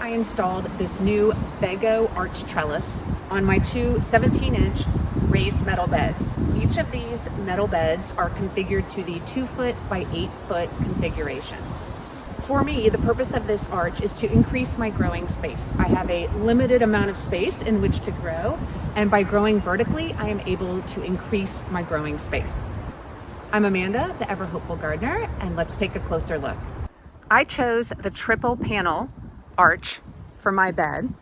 I installed this new Vego Arch Trellis on my two 17-inch raised metal beds. Each of these metal beds are configured to the 2-foot by 8-foot configuration. For me, the purpose of this arch is to increase my growing space. I have a limited amount of space in which to grow, and by growing vertically, I am able to increase my growing space. I'm Amanda, the ever hopeful gardener, and let's take a closer look. I chose the triple panel arch for my bed,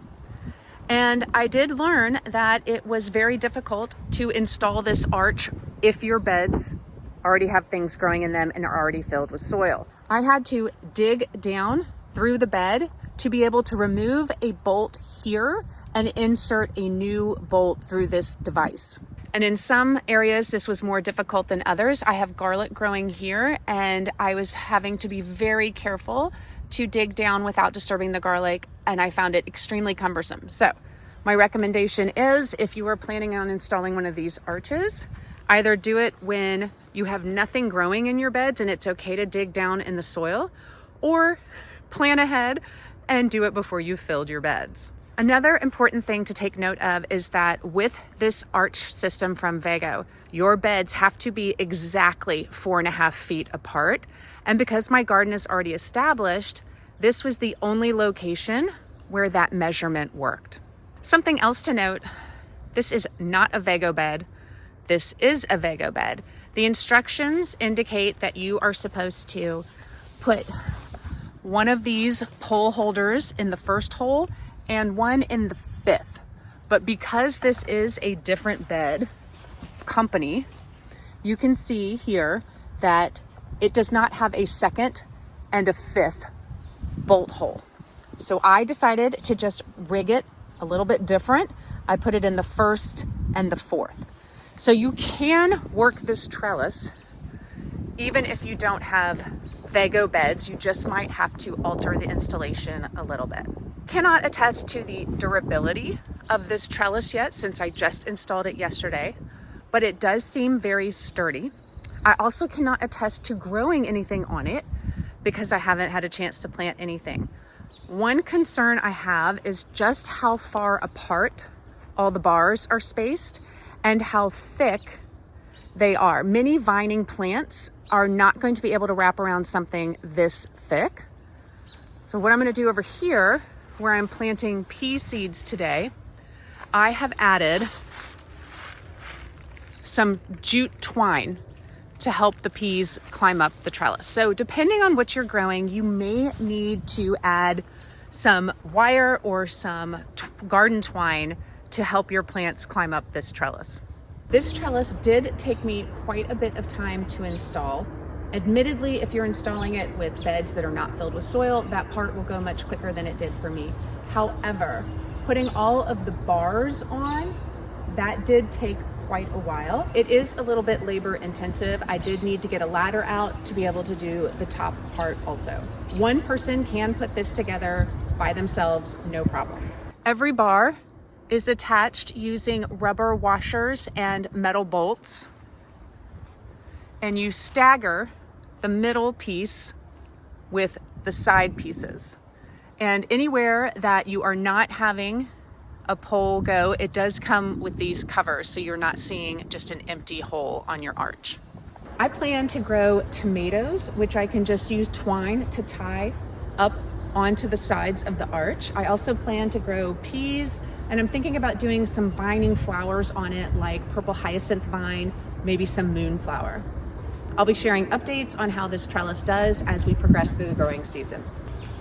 and I did learn that it was very difficult to install this arch if your beds already have things growing in them and are already filled with soil. I had to dig down through the bed to be able to remove a bolt here and insert a new bolt through this device. And in some areas, this was more difficult than others. I have garlic growing here, and I was having to be very careful to dig down without disturbing the garlic, and I found it extremely cumbersome. So my recommendation is, if you are planning on installing one of these arches, either do it when you have nothing growing in your beds and it's okay to dig down in the soil, or plan ahead and do it before you've filled your beds. Another important thing to take note of is that with this arch system from Vego, your beds have to be exactly 4.5 feet apart. And because my garden is already established, this was the only location where that measurement worked. Something else to note, this is not a Vego bed. This is a Vego bed. The instructions indicate that you are supposed to put one of these pole holders in the first hole and one in the 5th. But because this is a different bed company, you can see here that it does not have a 2nd and a 5th bolt hole. So I decided to just rig it a little bit different. I put it in the 1st and the 4th. So you can work this trellis even if you don't have Vego beds. You just might have to alter the installation a little bit. Cannot attest to the durability of this trellis yet, since I just installed it yesterday, but it does seem very sturdy. I also cannot attest to growing anything on it because I haven't had a chance to plant anything. One concern I have is just how far apart all the bars are spaced and how thick they are. Many vining plants are not going to be able to wrap around something this thick. So what I'm going to do over here, where I'm planting pea seeds today, I have added some jute twine to help the peas climb up the trellis. So depending on what you're growing, you may need to add some wire or some garden twine to help your plants climb up this trellis. This trellis did take me quite a bit of time to install. Admittedly, if you're installing it with beds that are not filled with soil, that part will go much quicker than it did for me. However, putting all of the bars on, that did take quite a while. It is a little bit labor intensive. I did need to get a ladder out to be able to do the top part also. One person can put this together by themselves, no problem. Every bar is attached using rubber washers and metal bolts, and you stagger the middle piece with the side pieces. And anywhere that you are not having a pole go, it does come with these covers, so you're not seeing just an empty hole on your arch. I plan to grow tomatoes, which I can just use twine to tie up onto the sides of the arch. I also plan to grow peas, and I'm thinking about doing some vining flowers on it, like purple hyacinth vine, maybe some moonflower. I'll be sharing updates on how this trellis does as we progress through the growing season.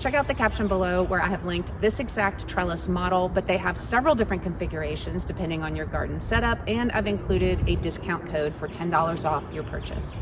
Check out the caption below where I have linked this exact trellis model, but they have several different configurations depending on your garden setup, and I've included a discount code for $10 off your purchase.